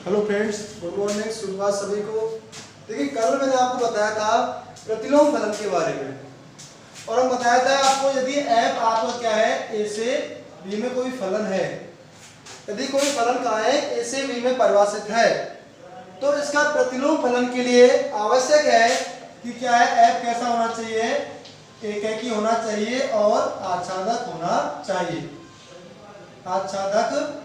Hello friends, good morning, सुप्रभात सभी को। देखिए, कल मैंने आपको बताया था प्रतिलोम फलन के बारे में और हम बताया था आपको यदि एफ आपका क्या है ए से बी में कोई फलन है, यदि कोई फलन का है ए से बी में परिभाषित है तो इसका प्रतिलोम फलन के लिए आवश्यक है कि क्या है एफ कैसा होना चाहिए, एकैकी होना चाहिए और आच्छादक होना चाहिए। आच्छादक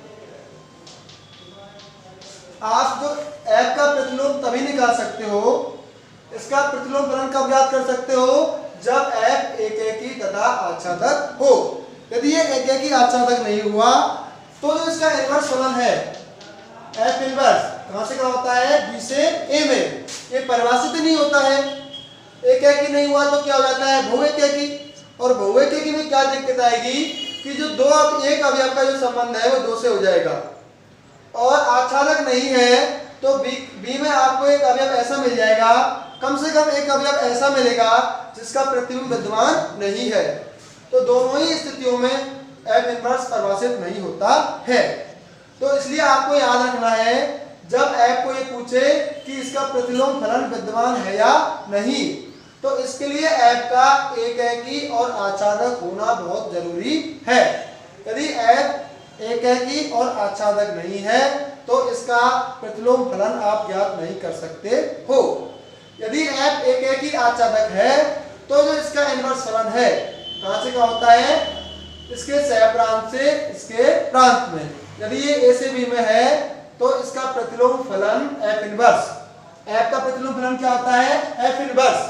आप जो एफ का प्रतिलोम तभी निकाल सकते हो, इसका प्रतिलोम फलन कब ज्ञात कर सकते हो, जब एफ एकैकी तथा आच्छादक हो। यदि ये एकैकी आच्छादक नहीं हुआ तो जो इसका इनवर्स फलन है एफ इनवर्स कहां से क्या होता है, बी से ए में, ये परिभाषित ही नहीं होता है। एकैकी नहीं हुआ तो क्या हो जाता है, बहुएकैकी। और बहुएकैकी में क्या दिक्कत आएगी कि जो दो एक अवयव का जो संबंध है वो दो से हो जाएगा। और आच्छादक नहीं है तो बी में आपको एक अवयव ऐसा मिल जाएगा, कम से कम एक अवयव ऐसा मिलेगा जिसका प्रतिबिंब विद्यमान नहीं है। तो दोनों ही स्थितियों में एफ इनवर्स परिभाषित नहीं होता है। तो इसलिए आपको याद रखना है, जब एफ को ये पूछे कि इसका प्रतिलोम फलन विद्यमान है या नहीं, तो इसके लिए एफ का एकैकी और आच्छादक होना बहुत जरूरी है। यदि एफ एकैकी और आच्छादक नहीं है तो इसका प्रतिलोम फलन आप ज्ञात नहीं कर सकते हो। यदि एफ एकैकी आच्छादक है तो जो इसका इनवर्स फलन है कहां से क्या होता है, इसके सह प्रांत से इसके प्रांत में। यदि ये ए से बी में है तो इसका प्रतिलोम फलन एफ इनवर्स, एफ का प्रतिलोम फलन क्या होता है, एफ इनवर्स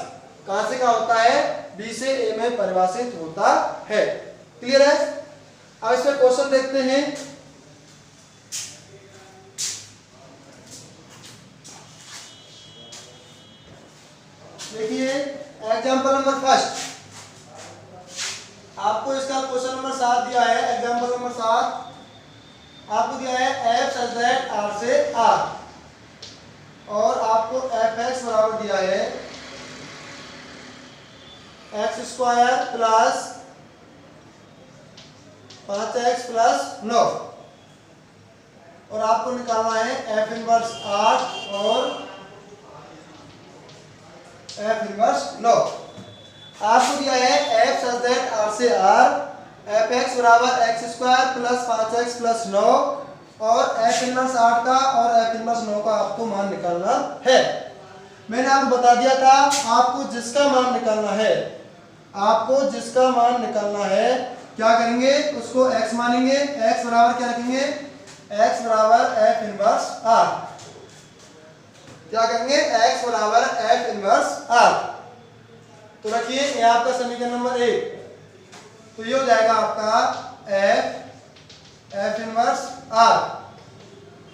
कहां से क्या होता है, बी से ए में परिभाषित होता है। क्लियर है। अब इसमें क्वेश्चन देखते हैं। देखिए एग्जांपल नंबर फर्स्ट, आपको इसका क्वेश्चन नंबर 7 दिया है। एग्जांपल नंबर 7 आपको दिया है एफ सच दैट आर से आर और आपको एफ एक्स बराबर दिया है x square plus 5x plus 9 और आपको निकालना है एफ इनवर्स 8 और एफ इनवर्स 9। आपको दिया है एफ सच दैट आर से आर एफ एक्स बराबर x square plus 5x plus 9 और एफ इनवर्स 8 का और एफ इनवर्स 9 का आपको मान निकालना है। मैंने आपको बता दिया था आपको जिसका मान निकालना है, आपको जिसका मान निकालना है क्या करेंगे, उसको x मानेंगे। x बराबर क्या रखेंगे, x बराबर एफ इनवर्स आर। क्या करेंगे, x बराबर एफ इनवर्स आर। तो रखिए ये आपका समीकरण नंबर 1। तो ये हो जाएगा आपका एफ इनवर्स आर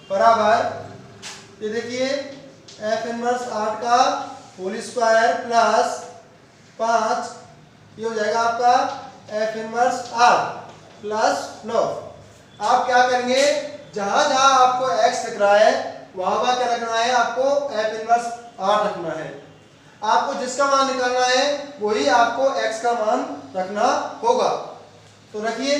बराबर, ये देखिए एफ इनवर्स 8 का होल स्क्वायर प्लस 5, ये हो जाएगा आपका एफ इनवर्स आर प्लस 9। आप क्या करेंगे, जहां जहां आपको x दिख रहा है वहां क्या रखना है, आपको एफ इनवर्स 8 रखना है। आपको जिसका मान निकालना है वही आपको x का मान रखना होगा। तो रखिए,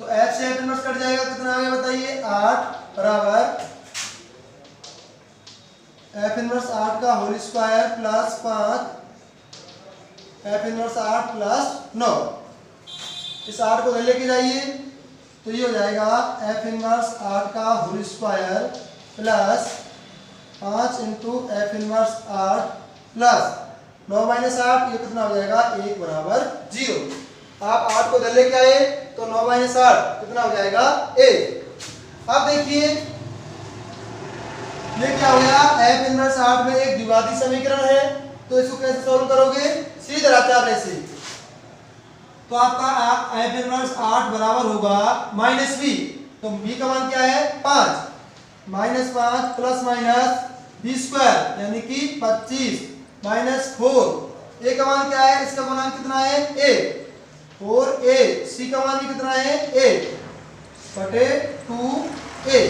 तो f से एफ इनवर्स कट जाएगा, कितना आ गया बताइए, 8 बराबर एफ इनवर्स 8 का whole square plus 5 f inverse 8 plus 9। इस 8 को लेके जाइए तो ये हो जाएगा एफ इनवर्स 8 का whole square plus 5 into f inverse 8 plus 9 minus 8, ये कितना हो जाएगा, 1 बराबर 0। आप 8 को लेके आए तो 9 माइनस 8 कितना हो जाएगा, 1। अब देखिए ये क्या हो गया, एफ इनवर्स 8 में एक द्विघाती समीकरण है, तो इसको कैसे सॉल्व करोगे, सीधे आचार से। तो आपका एफ इनवर्स 8 बराबर होगा माइनस बी, तो बी का मान क्या है, 5 minus 5 plus minus b square यानी कि 25 माइनस 4, ए का मान क्या है, इसका मान कितना है, ए 4a, सी का मान कितना है, a बटे 2a।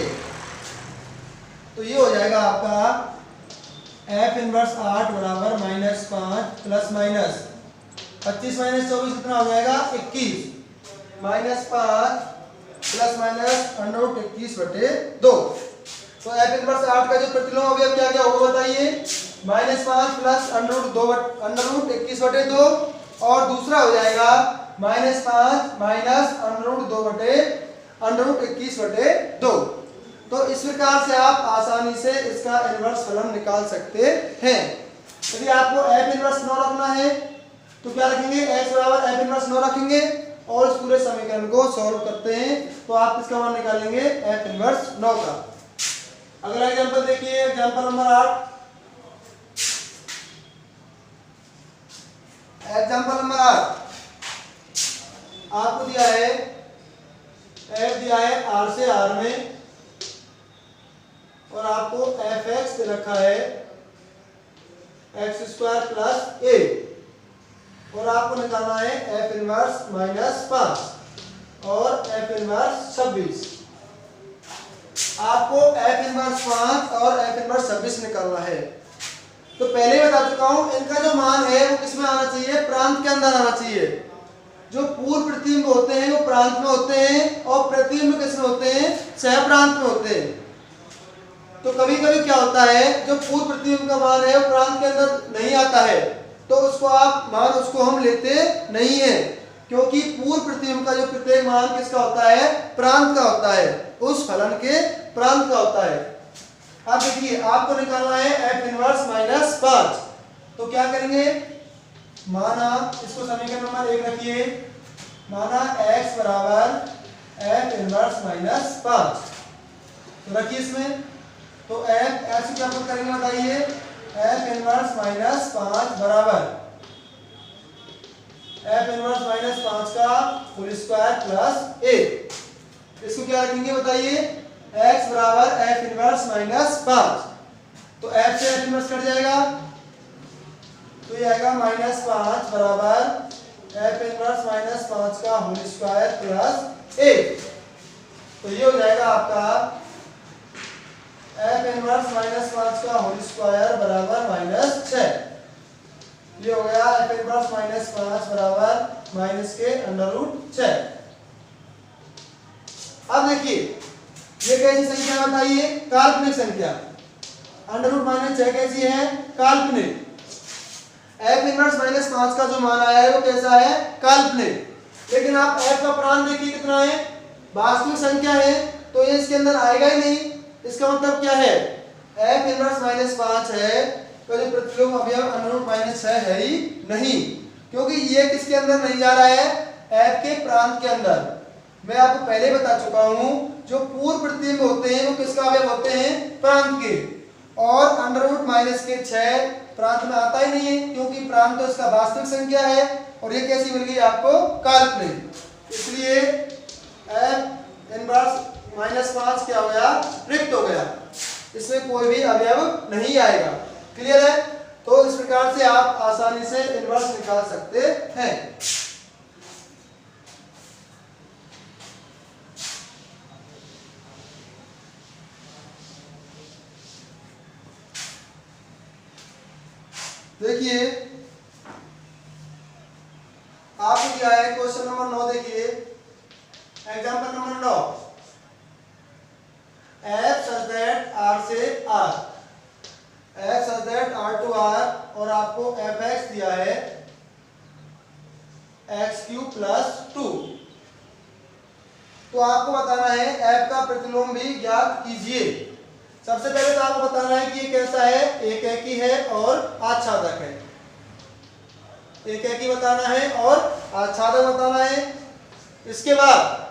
तो ये हो जाएगा आपका एफ इनवर्स 8 बराबर माइनस 5 प्लस माइनस 25 माइनस 24 कितना हो जाएगा, 21 माइनस 5 प्लस माइनस √21/2। तो f इनवर्स 8 का जो प्रतिलोम अवयव क्या क्या होगा बताइए? -5 प्लस √21/2 और दूसरा हो जाएगा -5 माइनस √2/√21/2। तो इस प्रकार से आप आसानी से इसका इनवर्स फलन निकाल सकते हैं। यदि आपको f इनवर्स 9 रखना है तो क्या रखेंगे? x बराबर f इनवर्स 9 रखेंगे और इस पूरे समीकरण को सॉल्व करते हैं तो आप इसका मान निकालेंगे f इनवर्स 9 का। अगला एग्जांपल देखिए, एग्जांपल नंबर 8। एग्जांपल नंबर 8 आपको दिया है f दिया है r से r में और आपको fx दे रखा है x² प्लस a और आपको निकालना है f इनवर्स -5 और f इनवर्स 26। आपको f इनवर्स 5 और f इनवर्स 26 निकालना है। तो पहले ही बता चुका हूं इनका जो मान है वो किसमें आना चाहिए? प्रांत के अंदर आना चाहिए। जो पूर्व प्रतिबिंब होते हैं वो प्रांत में होते हैं और प्रतिबिंब किसमें होते हैं? सह प्रांत में होते हैं। तो कभी कभी क्या होता है, जो पूर्व प्रतिबिंब का मान है वो प्रांत के अंदर नहीं आता है तो उसको हम लेते नहीं है, क्योंकि पूर्व प्रतिबिंब का जो प्रत्येक मान किसका होता है? प्रांत का होता है, उस फलन के प्रांत का होता है। अब देखिए आपको निकालना है f इनवर्स -5। तो क्या करेंगे? माना इसको समीकरण नंबर 1 रखिए, माना x बराबर f इनवर्स -5 तो रखिए इसमें। तो f क्या करेंगे बताइए? f इनवर्स -5 बराबर f इनवर्स -5 का होल स्क्वायर प्लस a। इसको क्या रखेंगे बताइए? x बराबर f इनवर्स -5। तो f से f इनवर्स कट जाएगा तो ये आएगा -5 बराबर f इनवर्स -5 का होल स्क्वायर प्लस a। तो ये हो जाएगा आपका f इनवर्स -5 का होल स्क्वायर बराबर -6। ये हो गया f इनवर्स -5 बराबर -√6। अब देखिए ये कैसी संख्या बताइए? काल्पनिक संख्या। √-6 कैसी है? काल्पनिक। f इनवर्स -5 का जो मान आया है वो कैसा है? काल्पनिक। लेकिन आप f का प्रांत देखिए कितना है? वास्तविक संख्या है तो ये इसके अंदर आएगा ही नहीं। इसका मतलब क्या है? f इनवर्स -5 है तो जो प्रतिलोम अवयव √-6 है ही नहीं, क्योंकि ये किसके अंदर नहीं जा रहा है? f के प्रांत के अंदर। मैं आपको पहले बता चुका हूं जो पूर्व प्रतिबिंब होते हैं वो किसका अवयव होते हैं? प्रांत के। और √-6 प्रांत में आता ही नहीं है, क्योंकि प्रांत तो इसका वास्तविक संख्या है और ये कैसी मिल गई आपको? काल्पनिक। इसलिए f इनवर्स -5 क्या हो गया? रिक्त हो गया, इसमें कोई भी अवयव नहीं आएगा। क्लियर है? तो इस प्रकार से आप आसानी से इनवर्स निकाल सकते हैं। देखिए आपको दिया है क्वेश्चन नंबर 9। देखिए example number 9, f such that r से r, f such that r to r और आपको fx दिया है x³ प्लस 2। तो आपको बताना है f का प्रतिलोम भी ज्ञात कीजिए। सबसे पहले तो आपको बताना है कि ये कैसा है? एकैकी है और आच्छादक है। एकैकी बताना है और आच्छादक बताना है। इसके बाद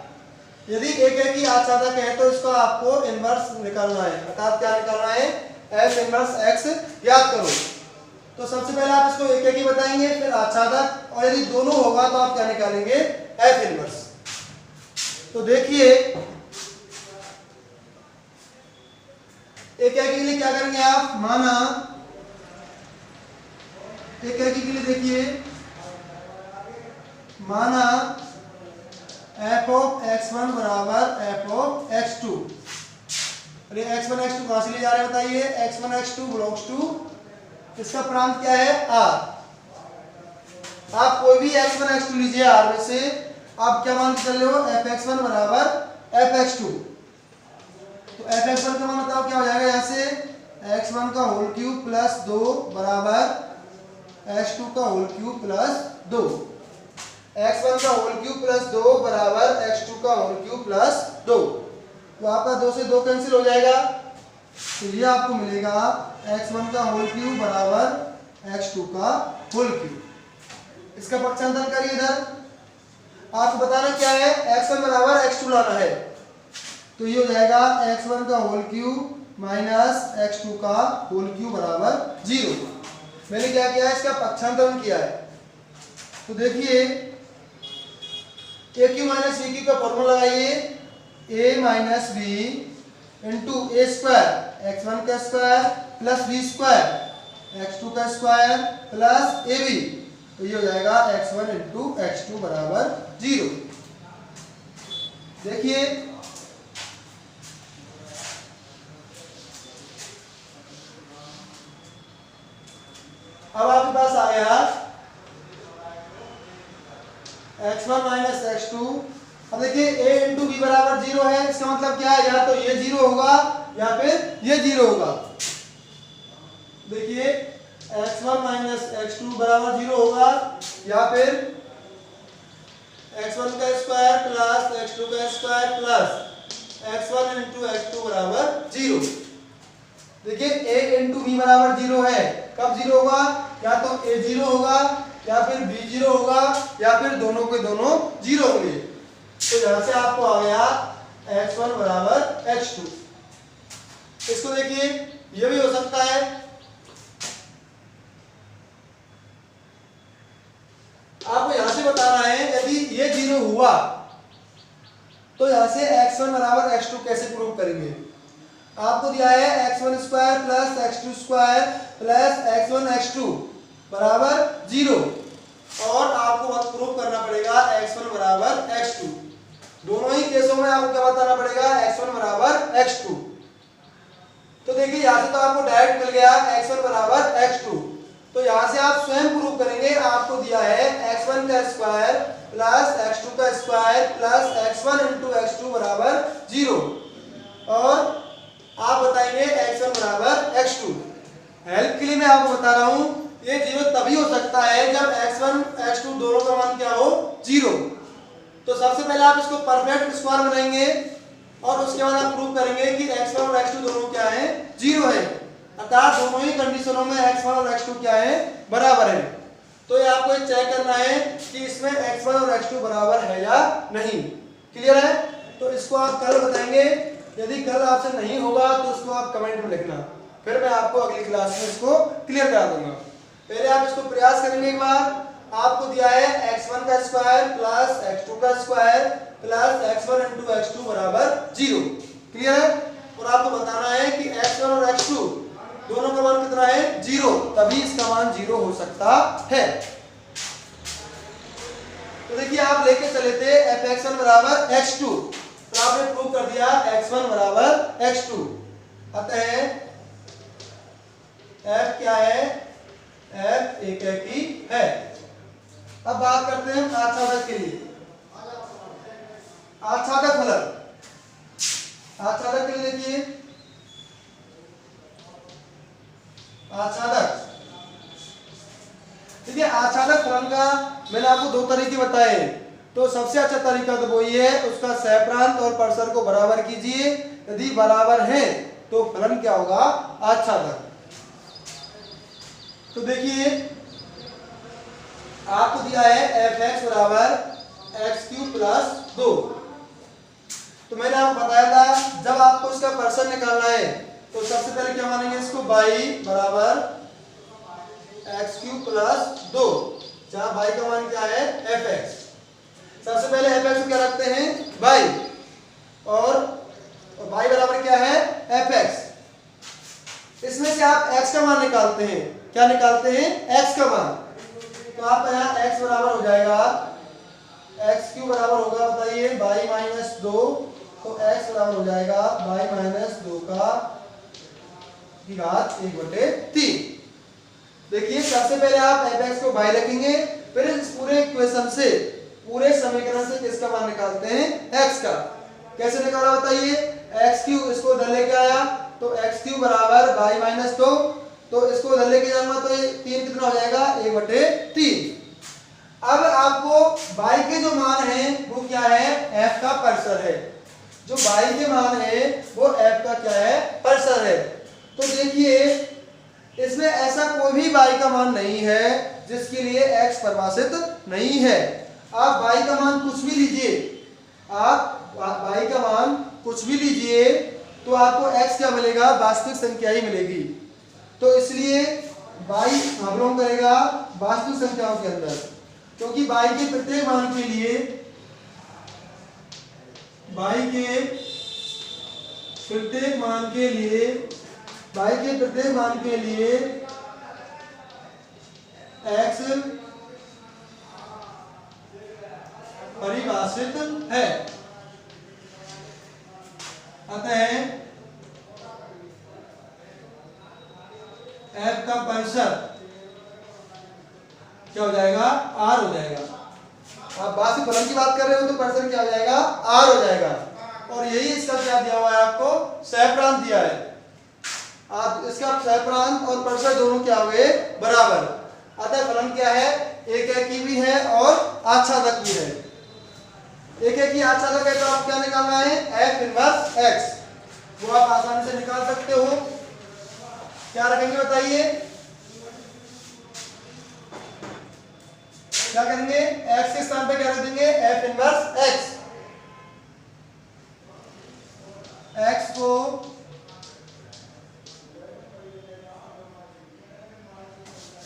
यदि एकैकी आच्छादक है तो इसका आपको इनवर्स निकालना है, अर्थात क्या निकालना है? f इनवर्स x याद करो। तो सबसे पहले आप इसको एकैकी बताएंगे, फिर आच्छादक, और यदि दोनों होगा तो आप क्या निकालेंगे? f inverse. तो देखिए एकैकी के लिए क्या करेंगे आप? माना एकैकी के लिए देखिए, माना f ऑफ x1 बराबर f ऑफ x2। अरे x1 x2 कहां से ले जा रहे हैं बताइए? x1 x2 बिलोंग्स टू, इसका प्रांत क्या है? r। आप कोई भी x1 x2 लीजिए r में से, आप क्या मान के चल रहे हो? fx1 बराबर fx2। तो fx1 का मान बताओ क्या हो जाएगा, यहाँ से x1 का होल क्यूब प्लस 2 बराबर x2 का होल क्यूब प्लस 2। x1 का होल क्यूब प्लस 2 बराबर x2 का होल क्यूब प्लस 2। तो आपका 2 से 2 कैंसिल हो जाएगा, तो ये आपको मिलेगा x1 का होल क्यूब बराबर x2 का होल क्यूब। इसका पक्षांतर करिए इधर, आपको बताना क्या है, x1 बराबर x2 लाना है। तो ये हो जाएगा x1 का होल क्यूब माइनस x2 का होल क्यूब बराबर 0। मैंने क्या किया है, इसका पक्षांतरण किया है। तो देखिए a q minus b q का फॉर्मूला लगाइए, a minus b into a square x1 का square plus b square x2 का स्क्वायर प्लस ए बी। तो ये हो जाएगा x1 इंटू x2 बराबर 0। देखिए अब आपके पास आ गया x1 माइनस x2। अब देखिए a इंटू बी बराबर 0 है, इसका मतलब क्या है, या तो ये 0 होगा या फिर ये 0 होगा। देखिए x1 माइनस x2 बराबर 0 होगा, या फिर x1 का स्क्वायर प्लस x2 का square plus x1 into x2 बराबर 0। देखिए a इंटू बी बराबर 0 है, कब 0 होगा, या तो a 0 होगा या फिर b 0 होगा या फिर दोनों के दोनों 0 होंगे। तो यहां से आपको आ गया x1 बराबर x2। इसको देखिए ये भी हो सकता है, आपको यहां से बताना है यदि ये 0 हुआ तो यहां से x1 बराबर x2 कैसे प्रूव करेंगे। आपको दिया है x1 square plus x2 square plus x1 x2 बराबर 0 और आपको प्रूव करना पड़ेगा x1 बराबर x2। दोनों ही केसों में आपको क्या बताना पड़ेगा, x1 बराबर x2। तो देखिए यहां से तो आपको डायरेक्ट मिल गया x1 बराबर x2। तो यहां से आप स्वयं प्रूव करेंगे, आपको दिया है x1 का स्क्वायर प्लस x2 का square plus x1 into x2 बराबर 0 और आप बताएंगे x1 बराबर x2। हेल्प के लिए मैं आपको बता रहा हूं, ये 0 तभी हो सकता है जब x1 x2 दोनों का मान क्या हो, 0। तो सबसे पहले आप इसको परफेक्ट स्क्वायर बनाएंगे और उसके बाद आप प्रूव करेंगे कि x1 और x2 दोनों क्या है, 0 है। अर्थात दोनों ही कंडीशनों में x1 और x2 क्या है, बराबर है। तो ये आपको चेक करना है कि इसमें x1 और x2 बराबर है या नहीं। क्लियर है? तो इसको आप कल बताएंगे, यदि कल आपसे नहीं होगा तो उसको आप कमेंट में लिखना, फिर मैं आपको अगली क्लास में इसको क्लियर करा दूंगा। पहले आप इसको प्रयास करेंगे एक बार। आपको दिया है x1 का स्क्वायर प्लस x2 का square plus x1 into x2 बराबर 0। क्लियर है? और आपको बताना है कि x1 और x2 दोनों का मान कितना है, 0, तभी इसका मान 0 हो सकता है। तो देखिए आप लेके चले थे fx1 बराबर x2, तो आपने प्रूव कर दिया x1 बराबर x2। अतः f क्या है, f एक ही है। अब बात करते हैं आच्छादक के लिए। आच्छादक फलन, आच्छादक के लिए देखिए आच्छादक, ठीक है। आच्छादक फलन का मैंने आपको 2 तरीके बताए। तो सबसे अच्छा तरीका तो वही है, उसका सहप्रांत और परसर को बराबर कीजिए, यदि बराबर है तो फलन क्या होगा, आच्छादक। तो देखिए आपको दिया है fx बराबर x³ प्लस 2। तो मैंने आपको बताया था जब आपको इसका परसर निकालना है तो सबसे पहले क्या मानेंगे, इसको y बराबर x³ प्लस 2, जहां y का मान क्या है, fx। सबसे पहले fx को क्या रखते हैं, y, और y बराबर क्या है, fx। इसमें से आप x का मान निकालते हैं, क्या निकालते हैं, x का मान। तो आपका यहाँ x बराबर हो जाएगा, x³ बराबर होगा बताइए y माइनस 2, तो x बराबर हो जाएगा y माइनस 2 का घात 1/3। देखिए सबसे पहले आप fx को y रखेंगे, फिर इस पूरे इक्वेशन से, पूरे समीकरण से किसका मान निकालते हैं, x का। कैसे निकाला बताइए? एक्स क्यू इसको इधर लेके आया तो एक्स क्यू बराबर वाई माइनस 2, तो इसको इधर लेके जाऊंगा तो ये 3 कितना हो जाएगा? 1/3। अब आपको y के जो मान है वो क्या है? f का परसर है। जो y के मान है वो f का क्या है? परसर है। तो देखिए इसमें ऐसा कोई भी y का मान नहीं है जिसके लिए x परिभाषित नहीं है। आप y का मान कुछ भी लीजिए, आप y का मान कुछ भी लीजिए तो आपको x क्या मिलेगा? वास्तविक संख्या ही मिलेगी। तो इसलिए y हम लोग करेगा वास्तविक संख्याओं के अंदर, क्योंकि y के प्रत्येक मान के लिए x परिभाषित है। अतः f का परिसर क्या हो जाएगा? r हो जाएगा। आप वास्तविक फलन की बात कर रहे हो तो परसर क्या हो जाएगा? r हो जाएगा। और यही इसका क्या दिया हुआ है आपको? सहप्रांत दिया है। आप इसका सहप्रांत और परसर दोनों क्या हुए? बराबर। अतः फलन क्या है? एकेकी भी है और आच्छादक भी है। एकेकी आच्छादक है तो आप क्या निकालना है? f इनवर्स x, वो आप आसानी से निकाल सकते हो। क्या रखेंगे बताइए? क्या करेंगे? x के स्थान पे क्या रख देंगे? f inverse x। x को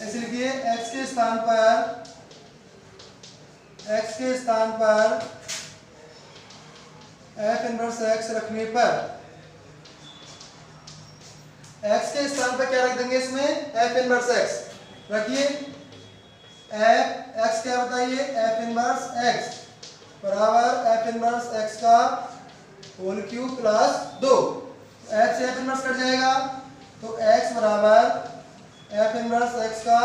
ऐसे लिखिए, x के स्थान पर f इनवर्स x रखने पर x के स्थान पर क्या रख देंगे? इसमें f इनवर्स x रखिए। x क्या बताइए? f इनवर्स x बराबर f इनवर्स x का होल क्यूब प्लस 2। x से f इनवर्स कट जाएगा तो x बराबर f इनवर्स x का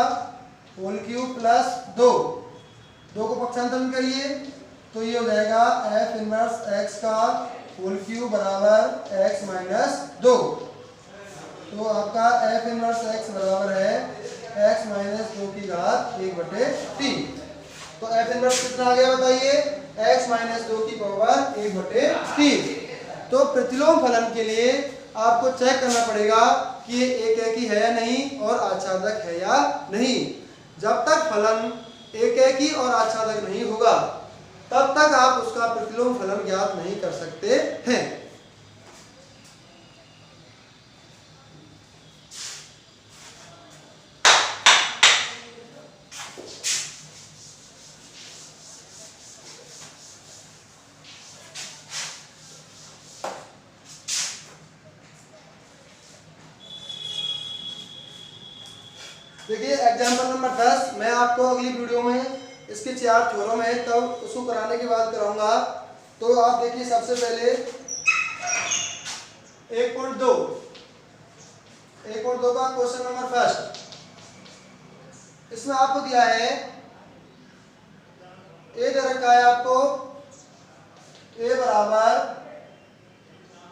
होल क्यूब प्लस 2। 2 को पक्षांतरण करिए तो ये हो जाएगा f इनवर्स x का होल क्यूब बराबर x माइनस 2। तो आपका f इनवर्स x बराबर है x माइनस 2 की घात 1/3। तो f इनवर्स कितना आ गया बताइए? x माइनस 2 की पावर 1/3। तो प्रतिलोम फलन के लिए आपको चेक करना पड़ेगा कि ये एकेकी है या नहीं और आच्छादक है या नहीं। जब तक फलन एकेकी और आच्छादक नहीं होगा तब तक आप उसका प्रतिलोम फलन ज्ञात नहीं कर सकते हैं। देखिए एग्जाम्पल नंबर 10 मैं आपको अगली वीडियो में इसके 4 थ्योरम है तब उसको कराने के बाद कराऊंगा। तो आप देखिए सबसे पहले 1.2 का क्वेश्चन नंबर फर्स्ट। इसमें आपको दिया है ए दे रखा है आपको ए बराबर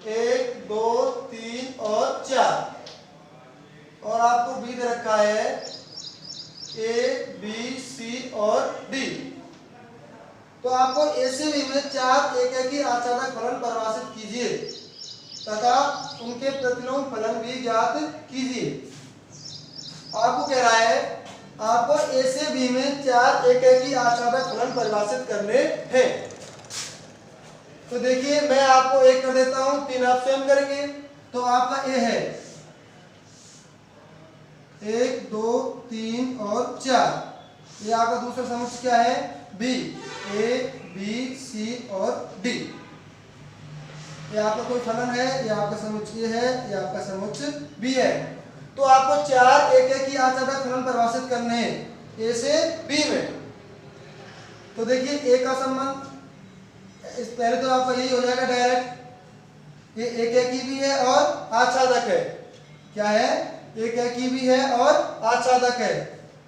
1 2 3 और 4 और आपको बी दे रखा है ए बी सी और डी। तो आपको ए से बी में 4 एकेकी आच्छादक फलन परिभाषित कीजिए तथा उनके प्रतिलोम फलन भी ज्ञात कीजिए। आपको कह रहा है आपको ए से बी में 4 एकेकी आच्छादक फलन परिभाषित करने हैं। तो देखिए मैं आपको एक कर देता हूं, 3 आप स्वयं करेंगे। तो आपका ए है 1 2 3 और 4। ये आपका दूसरा समुच्चय क्या है? बी, ए बी सी और डी। ये आपका कोई फलन है, ये आपका समुच्चय है, ये आपका समुच्चय बी है। तो आपको 4 एकेकी आच्छादक फलन परिभाषित करने हैं ए से बी में। तो देखिए ए का संबंध इस पहले तो आपका यही हो जाएगा डायरेक्ट, ये एकेकी भी है और आच्छादक है। क्या है? एकेकी भी है और आच्छादक है।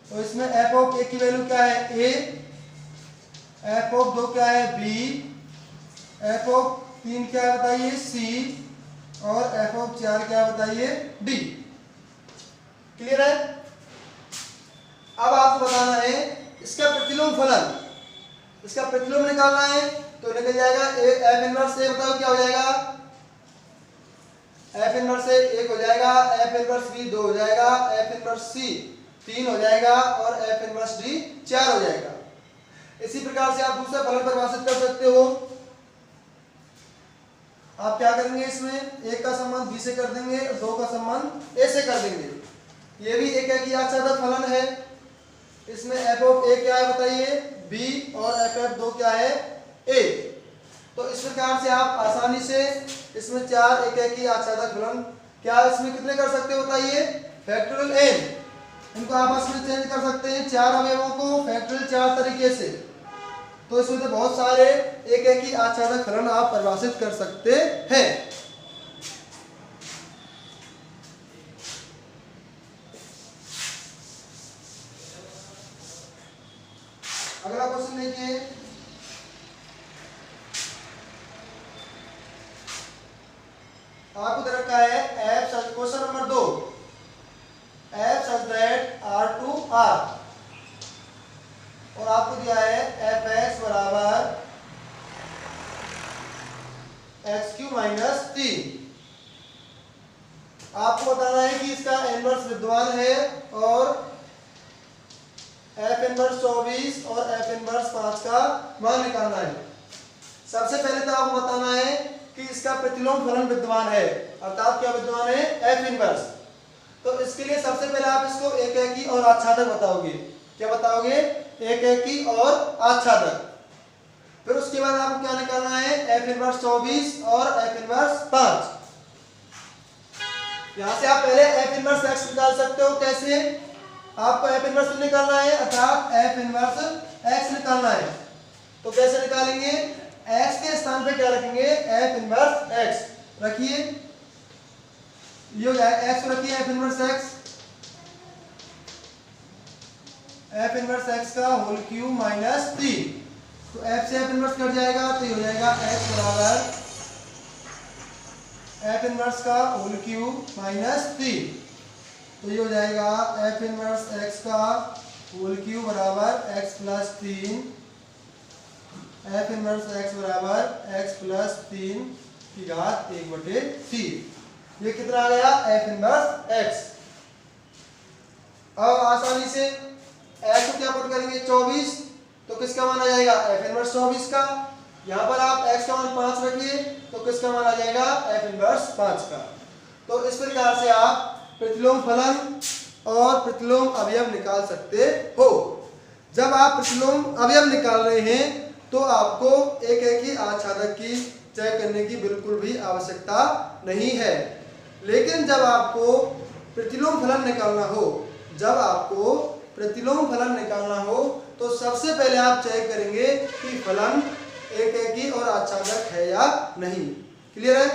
तो इसमें f ऑफ a की वैल्यू क्या है? a, f ऑफ 2 क्या है? b, f ऑफ 3 क्या है बताइए C और f ऑफ 4 क्या है बताइए D। क्लियर है। अब आपको बताना है इसका प्रतिलोम फलन, इसका प्रतिलोम निकालना है तो निकल जाएगा f इनवर्स से, बताओ क्या हो जाएगा, f इनवर्स से 1 हो जाएगा, f इनवर्स b 2 हो जाएगा, f इनवर्स c 3 हो जाएगा और f इनवर्स d 4 हो जाएगा। इसी प्रकार से आप दूसरा फलन परिभाषित कर सकते हो। आप क्या करेंगे, इसमें 1 का संबंध b से कर देंगे और 2 का संबंध a से कर देंगे। ये भी एक है कि आच्छादक फलन है। इसमें f ऑफ a क्या है बताइए b और f ऑफ 2 क्या है a। तो इस प्रकार से आप आसानी से इसमें 4 एक है कि आच्छादक फलन क्या इसमें कितने कर सकते हो बताइए, फैक्टोरियल n। इनको आपस में चेंज कर सकते हैं 4 अवयवों को फैक्टोरियल 4 तरीके से। तो इसमें तो बहुत सारे एक है कि आच्छादक फलन आप परिभाषित कर सकते हैं। अगला क्वेश्चन देखिए, आपको दे रखा है f such, question number 2, f such that r to r और आपको दिया है fx बराबर x³ माइनस 3। आपको बताना है कि इसका इनवर्स विद्यमान है और f इनवर्स 24 और f इनवर्स 5 का मान निकालना है। सबसे पहले तो आपको बताना है कि इसका प्रतिलोम फलन विद्यमान है, अर्थात क्या विद्यमान है, f इनवर्स। तो इसके लिए सबसे पहले आप इसको एक एकी और आच्छादक बताओगे। क्या बताओगे, एक एकी और आच्छादक। फिर उसके बाद आपको क्या निकालना है, f इनवर्स 24 और f इनवर्स 5। यहां से आप पहले f इनवर्स x निकाल सकते हो। कैसे, आपको f इनवर्स निकालना है अर्थात f इनवर्स x निकालना है। तो कैसे निकालेंगे, x के स्थान पे क्या रखेंगे, f इनवर्स x रखिए, ये हो जाएगा x रखिए f inverse x, f inverse x का होल क्यूब माइनस 3। तो f से f इनवर्स कट जाएगा तो ये हो जाएगा x बराबर f इनवर्स का होल क्यूब माइनस 3। तो ये हो जाएगा f इनवर्स x का होल क्यूब बराबर x plus 3, f inverse x बराबर x प्लस 3 की घात 1/3। ये कितना आ गया, f इनवर्स x। अब आसानी से x को क्या पुट करेंगे 24, तो किसका मान आ जाएगा, f इनवर्स 24 का। यहाँ पर आप x का मान 5 रखिए तो किसका मान आ जाएगा, f इनवर्स 5 का। तो इस प्रकार से आप प्रतिलोम फलन और प्रतिलोम अवयव निकाल सकते हो। जब आप प्रतिलोम अवयव निकाल रहे हैं तो आपको एक एक ही आच्छादक की चयन करने की बिल्कुल भी आवश्यकता नहीं है। लेकिन जब आपको प्रतिलोम फलन निकालना हो, जब आपको प्रतिलोम फलन निकालना हो तो सबसे पहले आप चेक करेंगे कि फलन एक एक ही और आच्छादक है या नहीं। क्लियर है।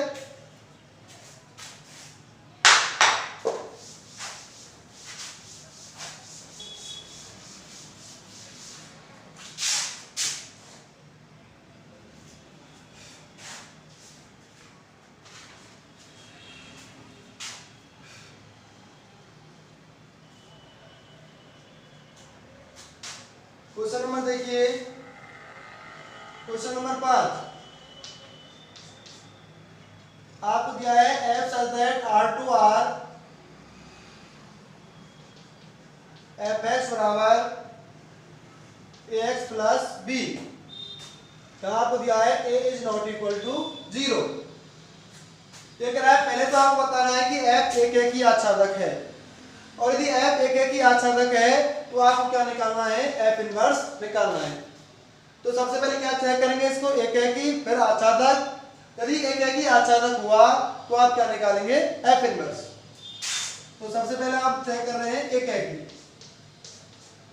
क्वेश्चन नंबर देखिए, क्वेश्चन नंबर 5 आपको दिया है f such that r to r fx बराबर ax प्लस b। आपको दिया है a is not equal to 0। ये कह रहा है पहले तो आपको बताना है कि f एक एक ही आच्छादक है, और यदि f एक एक ही आच्छादक है तो आपको क्या निकालना है, f इनवर्स निकालना है। तो सबसे पहले क्या चेक करेंगे, इसको एक एक ही फिर आच्छादक। यदि एक एक ही आच्छादक हुआ तो आप क्या निकालेंगे, f इनवर्स। तो सबसे पहले आप चेक कर रहे हैं एक एक ही,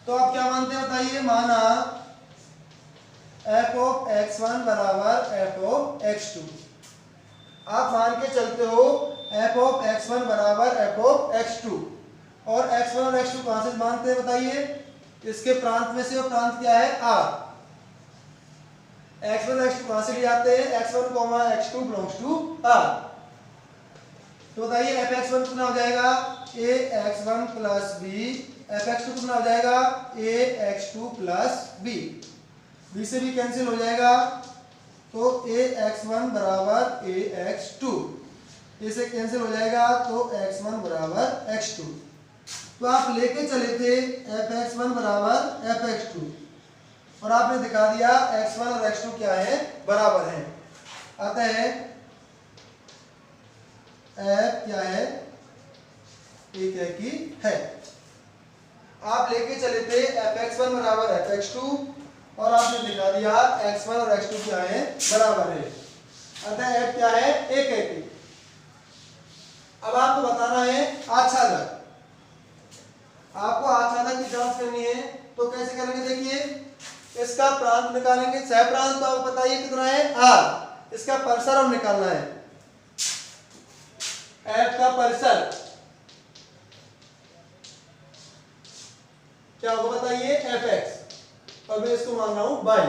तो आप क्या मानते हैं बताइए, माना f ऑफ x1 बराबर f ऑफ x2। आप मान के चलते हो f ऑफ x1 बराबर f ऑफ x2, और x1 और x2 कहां से मानते हैं बताइए, इसके प्रांत में से, और प्रांत क्या है r। x1 x2 कहां से ले जाते हैं, x1 x2 belongs to r। तो बताइए fx1 कितना हो जाएगा, ax1 प्लस b, fx2 कितना हो जाएगा, ax2 प्लस b, b से b कैंसिल हो जाएगा, तो ax1 बराबर ax2, a से कैंसिल हो जाएगा, तो x1 बराबर x2। तो आप लेके चले थे fx1 बराबर fx2 और आपने दिखा दिया x1 और x2 क्या है, बराबर है। अतः f क्या है, एक है कि है। आप लेके चले थे fx1 बराबर fx2 और आपने दिखा दिया x1 और x2 क्या है, बराबर है। अतः f क्या है, एक है कि। अब आपको बताना है आच्छादक। आपको आच्छादक की जांच करनी है, तो कैसे करेंगे, देखिए इसका प्रांत निकालेंगे, सह प्रांत तो आपको बताइए कितना है, r। इसका परिसर हम निकालना है, f का परिसर क्या होगा बताइए, fx, और मैं इसको मान रहा हूं y।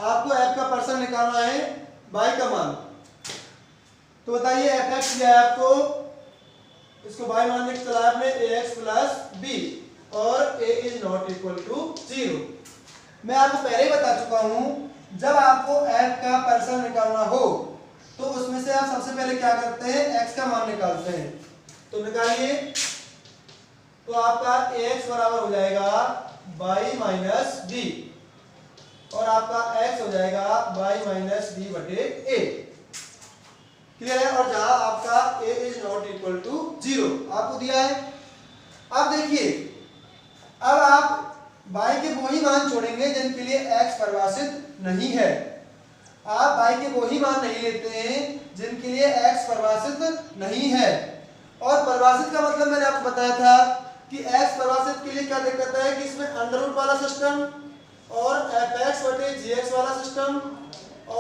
आपको f का परिसर निकालना है, y का मान। तो बताइए fx क्या है आपको, इसको y मानने के चला आपने ax प्लस b और a is not equal to 0। मैं आपको पहले ही बता चुका हूं, जब आपको f का परिसर निकालना हो तो उसमें से आप सबसे पहले क्या करते हैं, x का मान निकालते हैं। तो निकालिए, तो आपका ax बराबर हो जाएगा y माइनस b और आपका x हो जाएगा y माइनस b बटे a। क्लियर है। और जहां आपका a is not equal to 0 आपको दिया है। अब देखिए, अब आप y के वो ही मान छोड़ेंगे जिनके लिए x परिभाषित नहीं है। आप y के वो ही मान नहीं लेते हैं जिनके लिए x परिभाषित नहीं है। और परिभाषित का मतलब मैंने आपको बताया था कि x परिभाषित के लिए क्या दिक्कत है कि इसमें अंडर रूट वाला सिस्टम और fx बटे gx वाला सिस्टम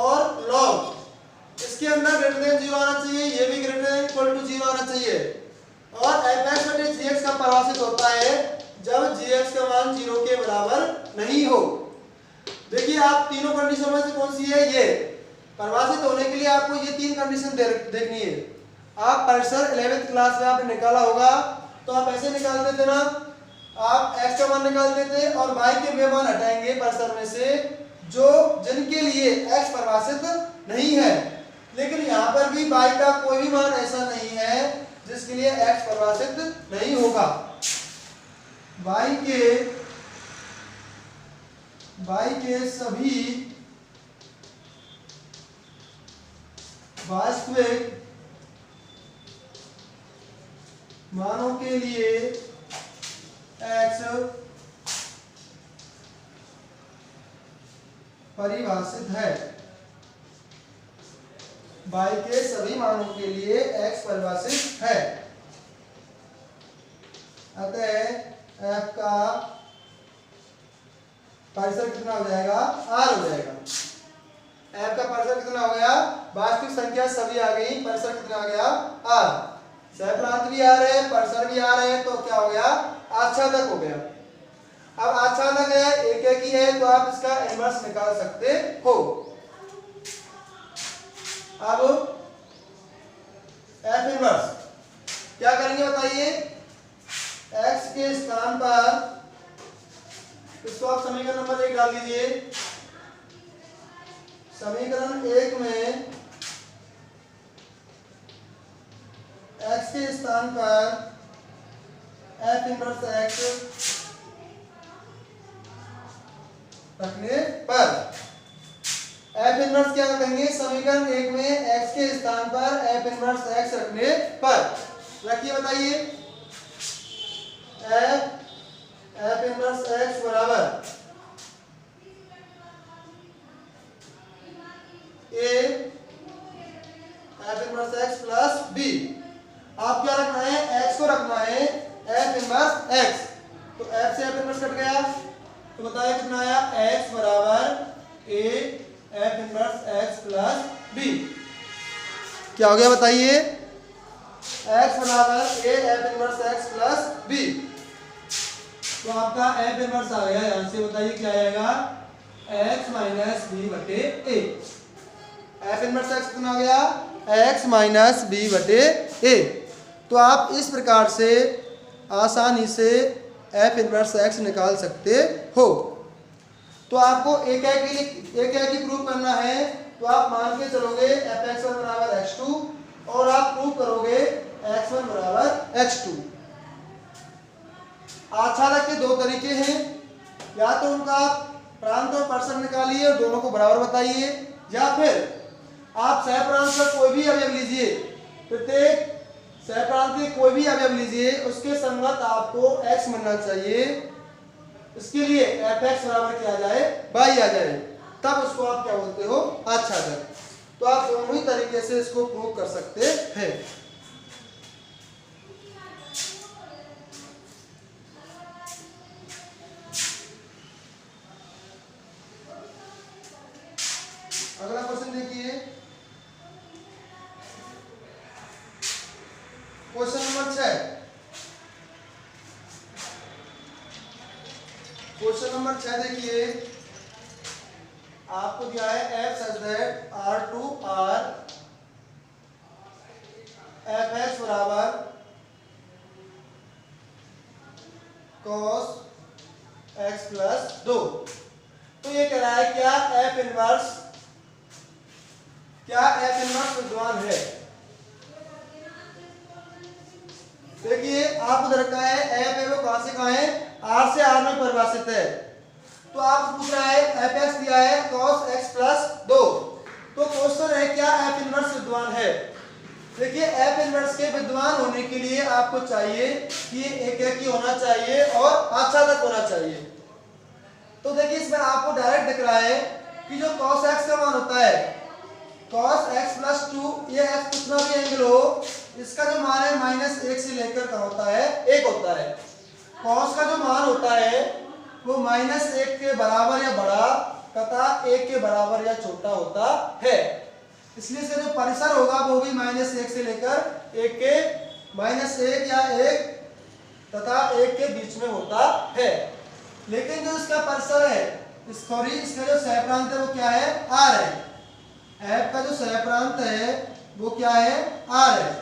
और log, इसके अंदर ग्रेटर देन 0 आना चाहिए, ये भी ग्रेटर देन इक्वल टू 0 आना चाहिए। और fx बटे gx का परिभाषित होता है जब gx का मान 0 के बराबर नहीं हो। देखिए आप तीनों कंडीशन में से कौन सी है, ये परिभाषित होने के लिए आपको ये तीन कंडीशन देखनी है। आप परिसर 11th क्लास में आपने निकाला होगा, तो आप ऐसे निकालते थे ना, आप x का मान निकालते थे और y के वे मान हटाएंगे परिसर में से जो जिनके लिए x परिभाषित नहीं है। लेकिन यहाँ पर भी y का कोई भी मान ऐसा नहीं है जिसके लिए x परिभाषित नहीं होगा। y के सभी वास्तविक मानों के लिए x परिभाषित है। y के सभी मानों के लिए x परिभाषित है। अतः f का परिसर कितना हो जाएगा, r हो जाएगा। f का परिसर कितना हो गया, वास्तविक संख्या सभी आ गई, परिसर कितना आ गया, r। सहप्रांत भी आ रहे हैं, परिसर भी आ रहे हैं, तो क्या हो गया, आच्छादक हो गया। अब आच्छादक है, एक एक ही है, तो आप इसका इनवर्स निकाल सकते हो। अब f इनवर्स क्या करेंगे बताइए, x के स्थान पर इसको आप समीकरण नंबर 1 डाल दीजिए। समीकरण 1 में x के स्थान पर f इनवर्स x रखने पर f इनवर्स क्या करेंगे, समीकरण 1 में x के स्थान पर f इनवर्स x रखने पर रखिए। बताइए f इनवर्स x बराबर a f inverse x plus b। आप क्या रखना है, x को रखना है f इनवर्स x, तो f से f इनवर्स कट गया, तो बताइए कितना आया, x बराबर a f inverse x plus b। क्या हो गया बताइए, x बराबर a f inverse x plus b। तो आपका f इनवर्स आ गया, यहां से बताइए क्या आएगा, x माइनस बी बटे ए। एफ इनवर्स एक्स कितना हो गया, x माइनस बी बटे ए। तो आप इस प्रकार से आसानी से एफ इनवर्स एक्स निकाल सकते हो। तो आपको एक ही प्रूव करना है, तो आप मान के चलोगे एफ एक्स वन बराबर एक्स टू और आप प्रूव करोगे एक्स वन बराबर एक्स टू। आच्छादक के दो तरीके हैं, या तो उनका आप प्रांत और पर्सन निकालिए और दोनों को बराबर बताइए, या फिर आप सहप्रांत का कोई भी अवयव लीजिए, प्रत्येक सहप्रांत के कोई भी अवयव लीजिए, उसके संगत आपको x मिलना चाहिए। इसके लिए एफ एक्स बराबर क्या आ जाए, y आ जाए, तब उसको आप क्या बोलते हो, आच्छादक। तो आप दोनों ही तरीके से इसको प्रूव कर सकते हैं। अगला क्वेश्चन देखिए, क्वेश्चन नंबर 6। क्वेश्चन नंबर 6 देखिए, आपको दिया है f such that R2 R F x बराबर cos x प्लस 2। तो ये कह रहा है क्या एफ इनवर्स विद्वान है। देखिए आप उधर का है एफ है, वो कहां से कहां है, आर से आर में परिभाषित है। तो आप पूछ रहा है एफ एक्स दिया है cos x प्लस 2, तो क्वेश्चन है क्या एफ इनवर्स विद्वान है। देखिए एफ इनवर्स के विद्वान होने के लिए आपको चाहिए कि एक ही होना चाहिए और आच्छादक होना चाहिए। तो देखिए इसमें आपको डायरेक्ट दिख रहा है कि जो cos x का मान होता है cos x प्लस 2, ये x कितना भी एंगल हो, इसका जो मान है माइनस 1 से लेकर क्या होता है, 1 होता है। cos का जो मान होता है वो माइनस 1 के बराबर या बड़ा तथा 1 के बराबर या छोटा होता है। इसलिए इसका जो परिसर होगा वो भी माइनस 1 से लेकर 1 के माइनस 1 या 1 तथा 1 के बीच में होता है। लेकिन जो इसका परिसर है, इसका जो सहप्रांत है वो क्या है, r है। एफ का जो सहप्रांत है वो क्या है, r है।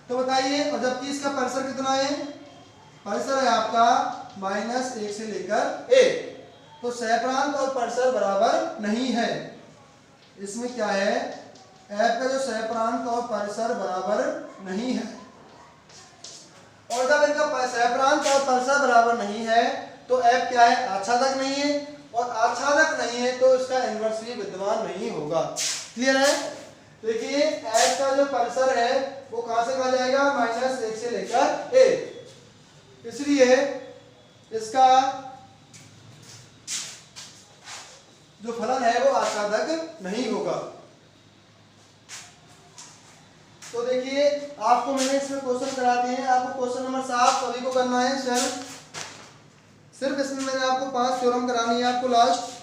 तो बताइए, और जबकि इसका परिसर कितना है, परिसर है आपका माइनस 1 से लेकर 1, तो सहप्रांत और परिसर बराबर नहीं है। इसमें क्या है, एफ का जो सहप्रांत और परिसर बराबर नहीं है। और जब इनका सहप्रांत और परिसर बराबर नहीं है तो एफ क्या है, आच्छादक नहीं है, और आच्छादक नहीं है तो इसका इनवर्स भी विद्यमान नहीं होगा। क्लियर है। देखिए एफ का जो परिसर है वो कहां से कहा जाएगा, माइनस 1 से लेकर 1, इसलिए इसका जो फलन है वो आच्छादक नहीं होगा। तो देखिए आपको मैंने इसमें क्वेश्चन करा दिए हैं, आपको क्वेश्चन नंबर 7 सभी को करना है स्वयं। सिर्फ इसमें मैंने आपको 5 थ्योरम करानी है आपको लास्ट।